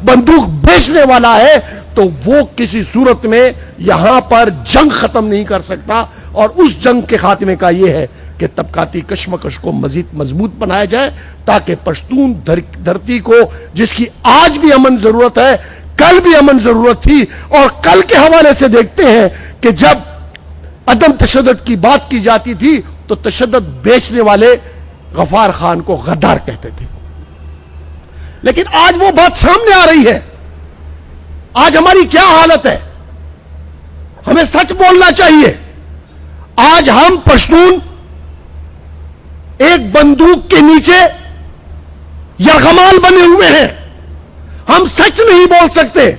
بندوق بیچنے والا ہے تو وہ کسی صورت میں یہاں پر جنگ ختم نہیں کر سکتا. اور اس جنگ کے خاتمے کا یہ ہے کہ طبقاتی کشمکش کو مزید مضبوط بنایا جائے تاکہ پشتون دھرتی کو جس کی آج بھی امن ضرورت ہے, کل بھی امن ضرورت تھی. اور کل کے حوالے سے دیکھتے ہیں کہ جب عدم تشدد کی بات کی جاتی تھی تو تشدد بیچنے والے غفار خان کو غدار کہتے تھے, لیکن آج وہ بات سامنے آ رہی ہے. آج ہماری کیا حالت ہے؟ ہمیں سچ بولنا چاہیے. آج ہم پشتون ایک بندوق کے نیچے یرغمال بنے ہوئے ہیں. ہم سچ نہیں بول سکتے.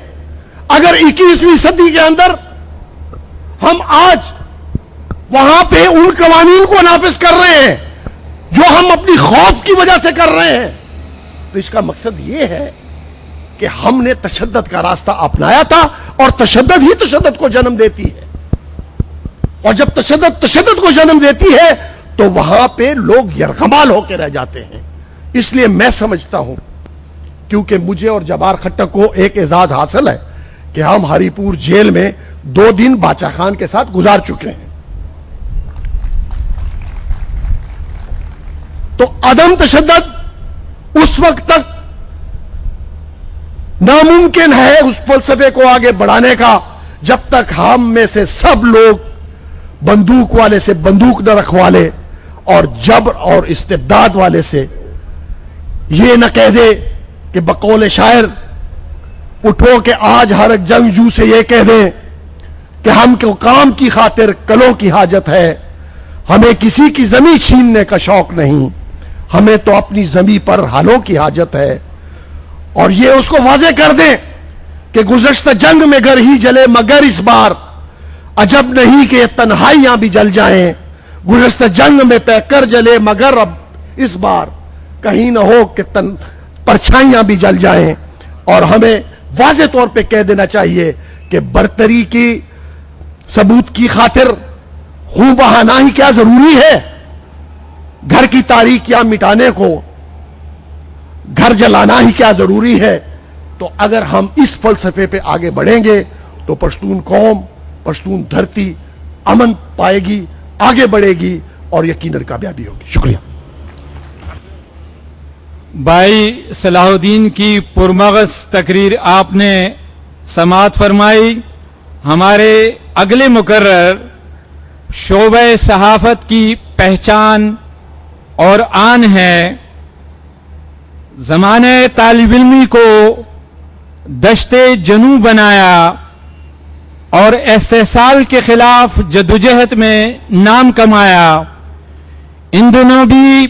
اگر 21ویں صدی کے اندر ہم آج وہاں پہ ان قوانین کو نافذ کر رہے ہیں جو ہم اپنی خوف کی وجہ سے کر رہے ہیں, تو اس کا مقصد یہ ہے کہ ہم نے تشدد کا راستہ اپنایا تھا, اور تشدد ہی تشدد کو جنم دیتی ہے. اور جب تشدد کو جنم دیتی ہے تو وہاں پہ لوگ یرغمال ہو کے رہ جاتے ہیں. اس لیے میں سمجھتا ہوں, کیونکہ مجھے اور جبار کھٹک کو ایک اعزاز حاصل ہے کہ ہم ہری پور جیل میں 2 دن باچا خان کے ساتھ گزار چکے ہیں, تو عدم تشدد اس وقت تک ناممکن ہے اس فلسفے کو آگے بڑھانے کا جب تک ہم میں سے سب لوگ بندوق والے سے بندوق نہ رکھوا لے اور جبر اور استبداد والے سے یہ نہ کہہ دے کہ بقول شاعر اٹھو کہ آج ہر جنگجو سے یہ کہہ دیں کہ ہم کو کام کی خاطر کلوں کی حاجت ہے, ہمیں کسی کی زمین چھیننے کا شوق نہیں, ہمیں تو اپنی زمین پر ہلوں کی حاجت ہے. اور یہ اس کو واضح کر دیں کہ گزشتہ جنگ میں گھر ہی جلے مگر اس بار عجب نہیں کہ تنہائیاں بھی جل جائیں, گزشتہ جنگ میں پہ کر جلے مگر اب اس بار کہیں نہ ہو کہ پرچھائیاں بھی جل جائیں. اور ہمیں واضح طور پہ کہہ دینا چاہیے کہ برتری کی ثبوت کی خاطر خون بہانا ہی کیا ضروری ہے؟ گھر کی تاریکیاں مٹانے کو گھر جلانا ہی کیا ضروری ہے؟ تو اگر ہم اس فلسفے پہ آگے بڑھیں گے تو پشتون قوم, پشتون دھرتی امن پائے گی, آگے بڑھے گی اور یقیناً کامیابی ہوگی. شکریہ. بھائی صلاح الدین کی پرمغز تقریر آپ نے سماعت فرمائی. ہمارے اگلے مقرر شعبہ صحافت کی پہچان اور آن ہے. زمانہ طالب علمی کو دشت جنوں بنایا اور استحصال کے خلاف جدوجہد میں نام کمایا. ان دنوں بھی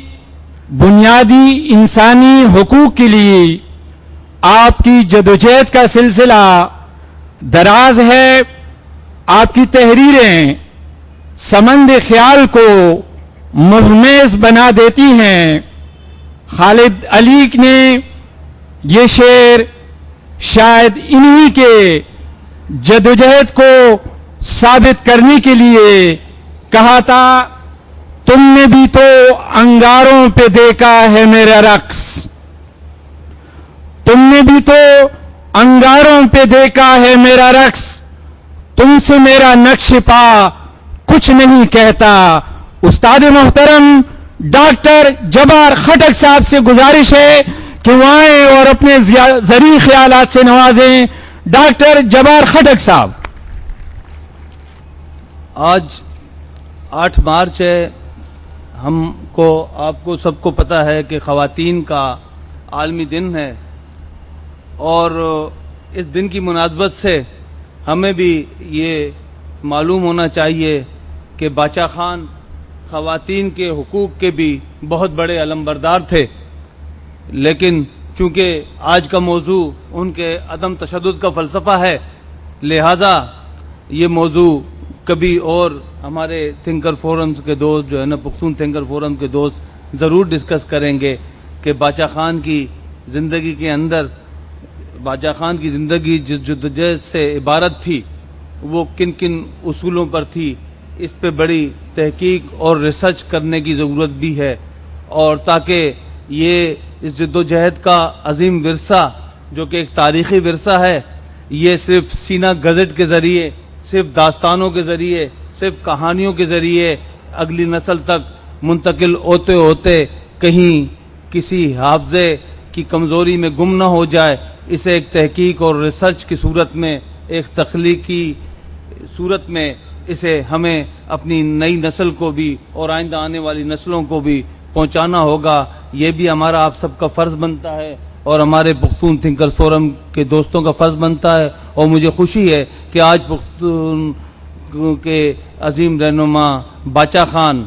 بنیادی انسانی حقوق کے لیے آپ کی جدوجہد کا سلسلہ دراز ہے. آپ کی تحریریں سمند خیال کو مہمیز بنا دیتی ہیں. خالد علی نے یہ شعر شاید انہی کے جدوجہد کو ثابت کرنے کے لیے کہا تھا, تم نے بھی تو انگاروں پہ دیکھا ہے میرا رقص, تم نے بھی تو انگاروں پہ دیکھا ہے میرا رقص, تم سے میرا نقش پا کچھ نہیں کہتا. استاد محترم ڈاکٹر جبار کھٹک صاحب سے گزارش ہے کہ وہ آئیں اور اپنے ذریع خیالات سے نوازیں. ڈاکٹر جبار کھٹک صاحب. آج 8 مارچ ہے. آپ کو سب کو پتہ ہے کہ خواتین کا عالمی دن ہے, اور اس دن کی مناسبت سے ہمیں بھی یہ معلوم ہونا چاہیے کہ باچا خان خواتین کے حقوق کے بھی بہت بڑے علمبردار تھے. لیکن چونکہ آج کا موضوع ان کے عدم تشدد کا فلسفہ ہے, لہٰذا یہ موضوع کبھی اور ہمارے تھنکر فورم کے دوست جو ہے نا, پختون تھنکر فورم کے دوست ضرور ڈسکس کریں گے کہ باچا خان کی زندگی کے اندر, باچا خان کی زندگی جس جدوجہد سے عبارت تھی وہ کن کن اصولوں پر تھی. اس پہ بڑی تحقیق اور ریسرچ کرنے کی ضرورت بھی ہے, اور تاکہ یہ اس جدوجہد کا عظیم ورثہ جو کہ ایک تاریخی ورثہ ہے، یہ صرف سینہ گزٹ کے ذریعے، صرف داستانوں کے ذریعے، صرف کہانیوں کے ذریعے اگلی نسل تک منتقل ہوتے ہوتے کہیں کسی حافظے کی کمزوری میں گم نہ ہو جائے، اسے ایک تحقیق اور ریسرچ کی صورت میں، ایک تخلیقی صورت میں اسے ہمیں اپنی نئی نسل کو بھی اور آئندہ آنے والی نسلوں کو بھی پہنچانا ہوگا۔ یہ بھی ہمارا آپ سب کا فرض بنتا ہے اور ہمارے پختون تھنکر فورم کے دوستوں کا فرض بنتا ہے، اور مجھے خوشی ہے کہ آج پختون کے عظیم رہنما باچا خان،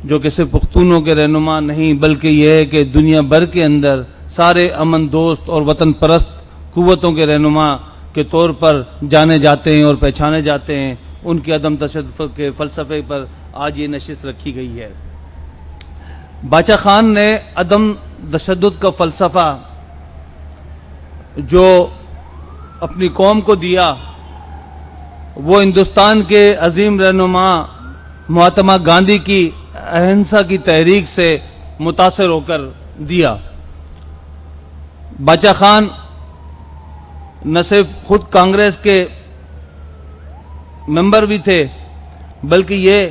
جو کہ صرف پختونوں کے رہنما نہیں بلکہ یہ ہے کہ دنیا بھر کے اندر سارے امن دوست اور وطن پرست قوتوں کے رہنما کے طور پر جانے جاتے ہیں اور پہچانے جاتے ہیں، ان کے عدم تشدد کے فلسفے پر آج یہ نشست رکھی گئی ہے۔ باچا خان نے عدم تشدد کا فلسفہ جو اپنی قوم کو دیا، وہ ہندوستان کے عظیم رہنما مہاتما گاندھی کی اہنسا کی تحریک سے متاثر ہو کر دیا۔ باچا خان نہ صرف خود کانگریس کے ممبر بھی تھے، بلکہ یہ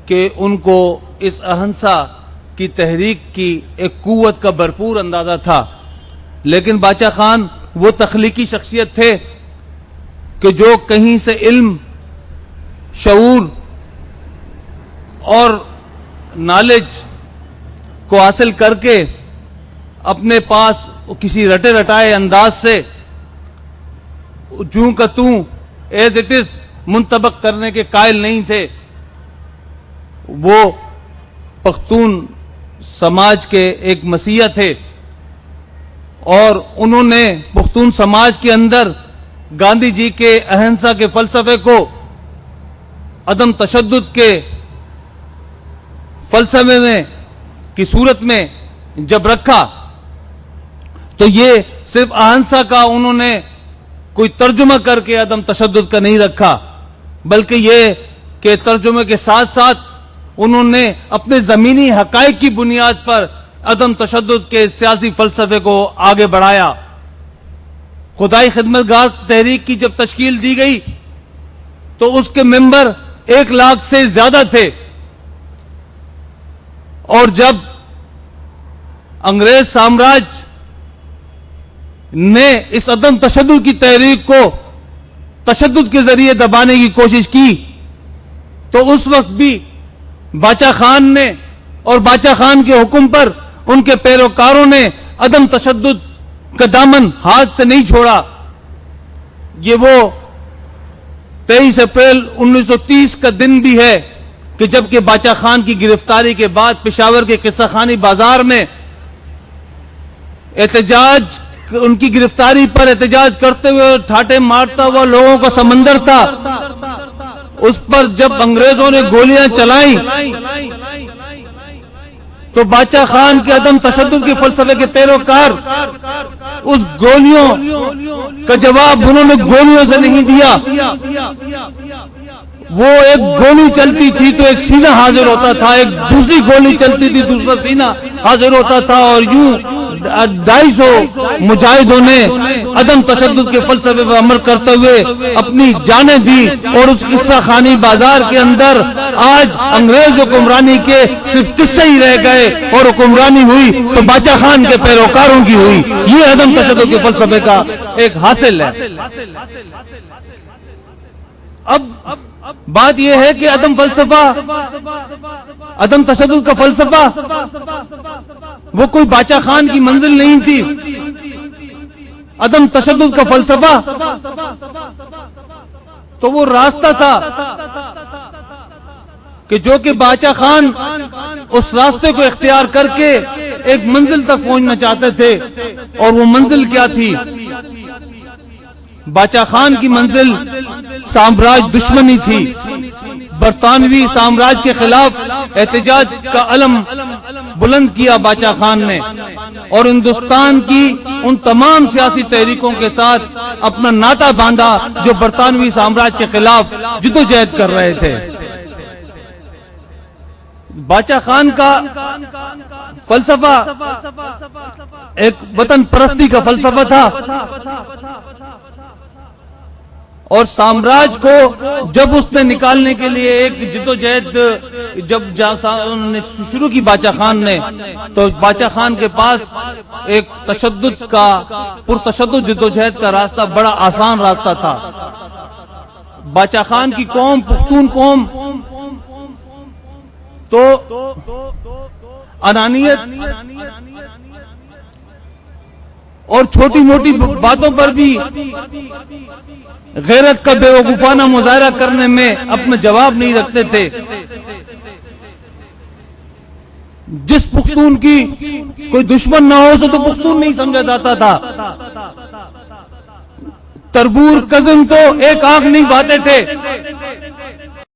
کہ ان کو اس اہنسا کی تحریک کی ایک قوت کا بھرپور اندازہ تھا، لیکن باچا خان وہ تخلیقی شخصیت تھے کہ جو کہیں سے علم، شعور اور نالج کو حاصل کر کے اپنے پاس کسی رٹے رٹائے انداز سے جوں کا توں ایز اٹ از منطبق کرنے کے قائل نہیں تھے۔ وہ پختون سماج کے ایک مسیحا تھے، اور انہوں نے پختون سماج کے اندر گاندھی جی کے اہنسا کے فلسفے کو عدم تشدد کے فلسفے میں کی صورت میں جب رکھا تو یہ صرف اہنسا کا انہوں نے کوئی ترجمہ کر کے عدم تشدد کا نہیں رکھا، بلکہ یہ کہ ترجمے کے ساتھ ساتھ انہوں نے اپنے زمینی حقائق کی بنیاد پر عدم تشدد کے سیاسی فلسفے کو آگے بڑھایا۔ خدائی خدمتگار تحریک کی جب تشکیل دی گئی تو اس کے ممبر 1 لاکھ سے زیادہ تھے، اور جب انگریز سامراج نے اس عدم تشدد کی تحریک کو تشدد کے ذریعے دبانے کی کوشش کی تو اس وقت بھی باچا خان نے اور باچا خان کے حکم پر ان کے پیروکاروں نے عدم تشدد کا دامن ہاتھ سے نہیں چھوڑا۔ یہ وہ 23 اپریل 1930 کا دن بھی ہے کہ جبکہ باچا خان کی گرفتاری کے بعد پشاور کے قصہ خانی بازار میں احتجاج، ان کی گرفتاری پر احتجاج کرتے ہوئے ٹھاٹے مارتا ہوا لوگوں کا سمندر تھا، اس پر جب انگریزوں نے گولیاں چلائیں تو باچا خان کے عدم تشدد کے فلسفے کے پیروکار اس گولیوں کا جواب انہوں نے گولیوں سے نہیں دیا، وہ ایک گولی چلتی تھی تو ایک سینہ حاضر ہوتا تھا، ایک دوسری گولی چلتی تھی دوسرا سینہ حاضر ہوتا تھا، اور یوں 250 مجاہدوں نے عدم تشدد کے فلسفے پر عمل کرتے ہوئے اپنی جانیں دی، اور اس قصہ خانی بازار کے اندر آج انگریز حکمرانی کے صرف قصے ہی رہ گئے اور حکمرانی ہوئی تو باچا خان کے پیروکاروں کی ہوئی۔ یہ عدم تشدد کے فلسفے کا ایک حاصل ہے۔ اب بات یہ ہے کہ عدم تشدد کا فلسفہ وہ کوئی باچا خان کی منزل نہیں تھی۔ عدم تشدد کا فلسفہ تو وہ راستہ تھا کہ جو کہ باچا خان اس راستے کو اختیار کر کے ایک منزل تک پہنچنا چاہتے تھے، اور وہ منزل کیا تھی؟ باچا خان کی منزل سامراج دشمنی تھی، برطانوی سامراج کے خلاف احتجاج کا علم بلند کیا باچا خان نے، اور ہندوستان کی ان تمام سیاسی تحریکوں کے ساتھ اپنا ناطہ باندھا جو برطانوی سامراج کے خلاف جدوجہد کر رہے تھے۔ باچا خان کا فلسفہ ایک وطن پرستی کا فلسفہ تھا، اور سامراج کو جب اس نے نکالنے کے لیے ایک جدوجہد جب شروع کی باچا خان نے، تو باچا خان کے پاس ایک تشدد کا پرتشدد جدوجہد کا راستہ بڑا آسان راستہ تھا۔ باچا خان کی قوم پختون قوم تو انانیت اور چھوٹی موٹی باتوں پر بھی غیرت کا بے وقوفانہ مظاہرہ کرنے میں اپنا جواب نہیں رکھتے تھے۔ جس پختون کی کوئی دشمن نہ ہو اسے تو پختون نہیں سمجھا جاتا تھا۔ تربور کزن تو ایک آنکھ نہیں بھاتے تھے،